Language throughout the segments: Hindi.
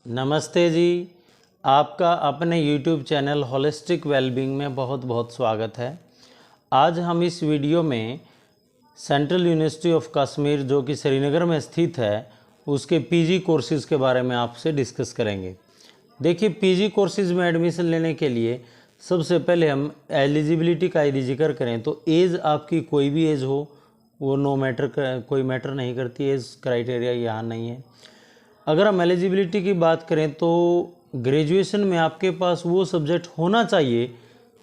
नमस्ते जी। आपका अपने YouTube चैनल होलिस्टिक वेलबींग में बहुत बहुत स्वागत है। आज हम इस वीडियो में सेंट्रल यूनिवर्सिटी ऑफ कश्मीर जो कि श्रीनगर में स्थित है उसके पीजी कोर्सेज़ के बारे में आपसे डिस्कस करेंगे। देखिए, पीजी कोर्सेज़ में एडमिशन लेने के लिए सबसे पहले हम एलिजिबिलिटी का यदि जिक्र करें तो एज आपकी कोई भी एज हो वो नो मैटर, कोई मैटर नहीं करती, एज क्राइटेरिया यहाँ नहीं है। अगर हम एलिजिबिलिटी की बात करें तो ग्रेजुएशन में आपके पास वो सब्जेक्ट होना चाहिए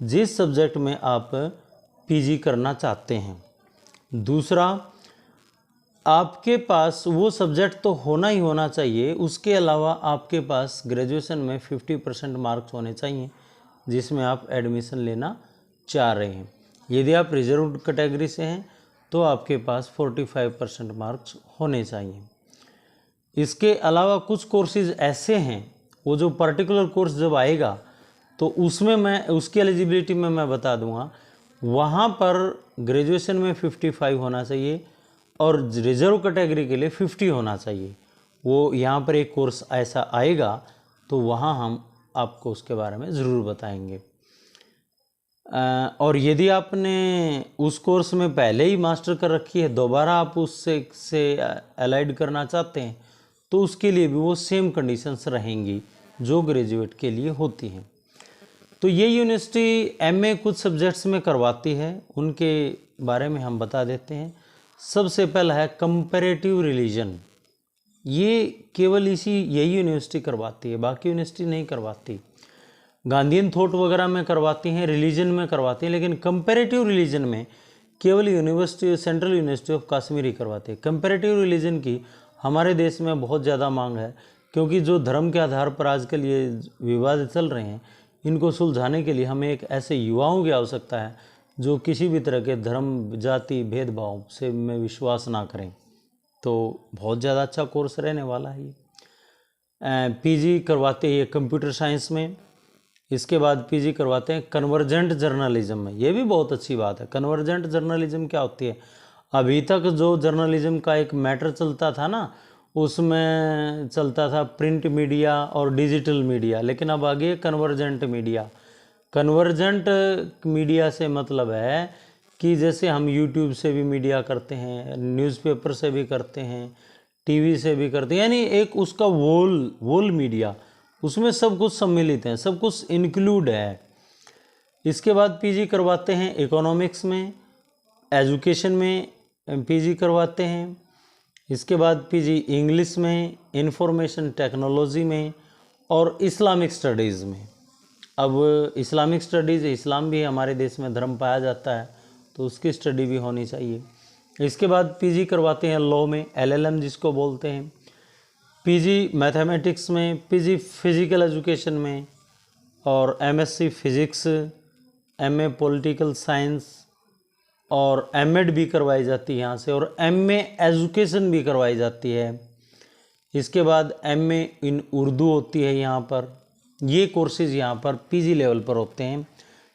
जिस सब्जेक्ट में आप पीजी करना चाहते हैं। दूसरा, आपके पास वो सब्जेक्ट तो होना ही होना चाहिए, उसके अलावा आपके पास ग्रेजुएशन में 50% मार्क्स होने चाहिए जिसमें आप एडमिशन लेना चाह रहे हैं। यदि आप रिजर्व कैटेगरी से हैं तो आपके पास 45% मार्क्स होने चाहिए। इसके अलावा कुछ कोर्सेज़ ऐसे हैं, वो जो पर्टिकुलर कोर्स जब आएगा तो उसमें मैं उसकी एलिजिबिलिटी में मैं बता दूंगा। वहाँ पर ग्रेजुएशन में 55 होना चाहिए और रिजर्व कैटेगरी के लिए 50 होना चाहिए। वो यहाँ पर एक कोर्स ऐसा आएगा तो वहाँ हम आपको उसके बारे में ज़रूर बताएंगे। और यदि आपने उस कोर्स में पहले ही मास्टर कर रखी है, दोबारा आप उससे अलाइड करना चाहते हैं तो उसके लिए भी वो सेम कंडीशंस रहेंगी जो ग्रेजुएट के लिए होती हैं। तो ये यूनिवर्सिटी एमए कुछ सब्जेक्ट्स में करवाती है, उनके बारे में हम बता देते हैं। सबसे पहला है कंपैरेटिव रिलीजन। ये केवल यही यूनिवर्सिटी करवाती है, बाकी यूनिवर्सिटी नहीं करवाती। गांधीयन थॉट वगैरह में करवाती हैं, रिलीजन में करवाती हैं, लेकिन कंपैरेटिव रिलीजन में केवल university central university of Kashmir ही करवाती है। कंपैरेटिव रिलीजन की हमारे देश में बहुत ज़्यादा मांग है, क्योंकि जो धर्म के आधार पर आजकल ये विवाद चल रहे हैं, इनको सुलझाने के लिए हमें एक ऐसे युवाओं की आवश्यकता है जो किसी भी तरह के धर्म जाति भेदभाव से में विश्वास ना करें। तो बहुत ज़्यादा अच्छा कोर्स रहने वाला है ये। पीजी करवाते हैं कंप्यूटर साइंस में। इसके बाद पीजी करवाते हैं कन्वर्जेंट जर्नलिज्म में। ये भी बहुत अच्छी बात है। कन्वर्जेंट जर्नलिज्म क्या होती है? अभी तक जो जर्नलिज्म का एक मैटर चलता था ना, उसमें चलता था प्रिंट मीडिया और डिजिटल मीडिया, लेकिन अब आगे कन्वर्जेंट मीडिया। कन्वर्जेंट मीडिया से मतलब है कि जैसे हम यूट्यूब से भी मीडिया करते हैं, न्यूज़पेपर से भी करते हैं, टीवी से भी करते हैं, यानी एक उसका वोल मीडिया, उसमें सब कुछ सम्मिलित है, सब कुछ इंक्लूड है। इसके बाद पीजी करवाते हैं इकोनॉमिक्स में, एजुकेशन में पीजी करवाते हैं। इसके बाद पीजी इंग्लिश में, इंफॉर्मेशन टेक्नोलॉजी में और इस्लामिक स्टडीज़ में। अब इस्लामिक स्टडीज़, इस्लाम भी हमारे देश में धर्म पाया जाता है तो उसकी स्टडी भी होनी चाहिए। इसके बाद पीजी करवाते हैं लॉ में, एलएलएम जिसको बोलते हैं। पीजी मैथमेटिक्स में, पीजी फिज़िकल एजुकेशन में और MSc physics, MA political science और एमएड भी करवाई जाती है यहाँ से, और एमए एजुकेशन भी करवाई जाती है। इसके बाद एमए इन उर्दू होती है यहाँ पर। ये कोर्सेज़ यहाँ पर पीजी लेवल पर होते हैं।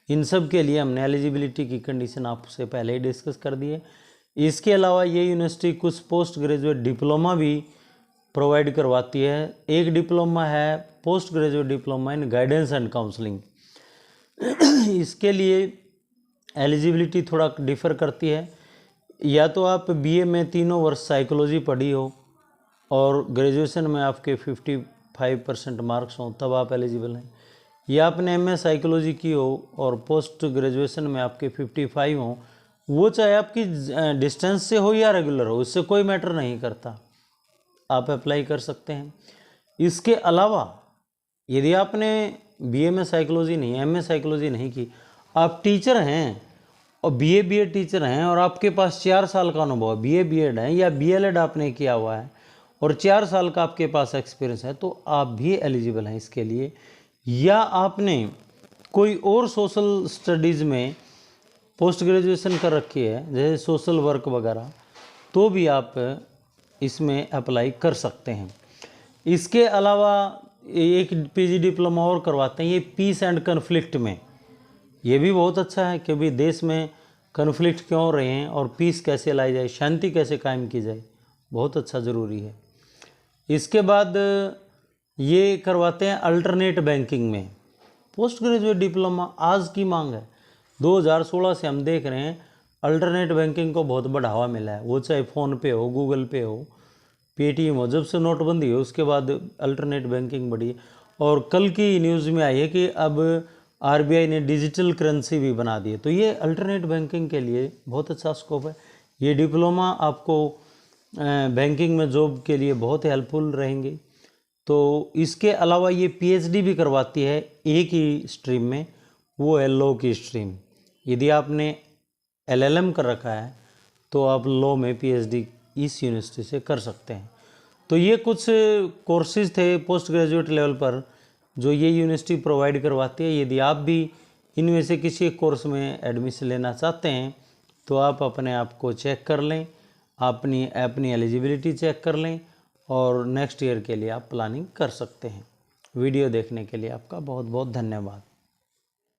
इन सब के लिए हमने एलिजिबिलिटी की कंडीशन आपसे पहले ही डिस्कस कर दी है। इसके अलावा ये यूनिवर्सिटी कुछ पोस्ट ग्रेजुएट डिप्लोमा भी प्रोवाइड करवाती है। एक डिप्लोमा है post graduate diploma in guidance and counselling. इसके लिए एलिजिबिलिटी थोड़ा डिफ़र करती है। या तो आप बीए में 3 वर्ष साइकोलॉजी पढ़ी हो और ग्रेजुएशन में आपके 55% मार्क्स हों तब आप एलिजिबल हैं, या आपने एमए साइकोलॉजी की हो और पोस्ट ग्रेजुएशन में आपके 55 हों। वो चाहे आपकी डिस्टेंस से हो या रेगुलर हो, इससे कोई मैटर नहीं करता, आप अप्लाई कर सकते हैं। इसके अलावा यदि आपने बीए में साइकोलॉजी नहीं, एमए साइकोलॉजी नहीं की, आप टीचर हैं और बीए बीएड टीचर हैं और आपके पास 4 साल का अनुभव है, बीए बीएड है या बीएलएड आपने किया हुआ है और 4 साल का आपके पास एक्सपीरियंस है, तो आप भी एलिजिबल हैं इसके लिए। या आपने कोई और सोशल स्टडीज़ में पोस्ट ग्रेजुएशन कर रखी है, जैसे सोशल वर्क वगैरह, तो भी आप इसमें अप्लाई कर सकते हैं। इसके अलावा एक पीजी डिप्लोमा और करवाते हैं, ये पीस एंड कन्फ्लिक्ट में। ये भी बहुत अच्छा है, क्योंकि देश में कन्फ्लिक्ट क्यों हो रहे हैं और पीस कैसे लाई जाए, शांति कैसे कायम की जाए, बहुत अच्छा ज़रूरी है। इसके बाद ये करवाते हैं अल्टरनेट बैंकिंग में। पोस्ट ग्रेजुएट डिप्लोमा आज की मांग है। 2016 से हम देख रहे हैं अल्टरनेट बैंकिंग को बहुत बढ़ावा मिला है, वो चाहे फ़ोन पे हो, गूगल पे हो, पेटीएम हो। जब से नोटबंदी हो उसके बाद अल्टरनेट बैंकिंग बढ़ी। और कल की न्यूज़ में आई है कि अब आरबीआई ने डिजिटल करेंसी भी बना दी है। तो ये अल्टरनेट बैंकिंग के लिए बहुत अच्छा स्कोप है। ये डिप्लोमा आपको बैंकिंग में जॉब के लिए बहुत हेल्पफुल रहेंगे। तो इसके अलावा ये पीएचडी भी करवाती है एक ही स्ट्रीम में, वो है लॉ की स्ट्रीम। यदि आपने एलएलएम कर रखा है तो आप लॉ में पीएचडी इस यूनिवर्सिटी से कर सकते हैं। तो ये कुछ कोर्सेज थे पोस्ट ग्रेजुएट लेवल पर जो ये यूनिवर्सिटी प्रोवाइड करवाती है। यदि आप भी इनमें से किसी एक कोर्स में एडमिशन लेना चाहते हैं तो आप अपने आप को चेक कर लें, अपनी एलिजिबिलिटी चेक कर लें और नेक्स्ट ईयर के लिए आप प्लानिंग कर सकते हैं। वीडियो देखने के लिए आपका बहुत बहुत धन्यवाद।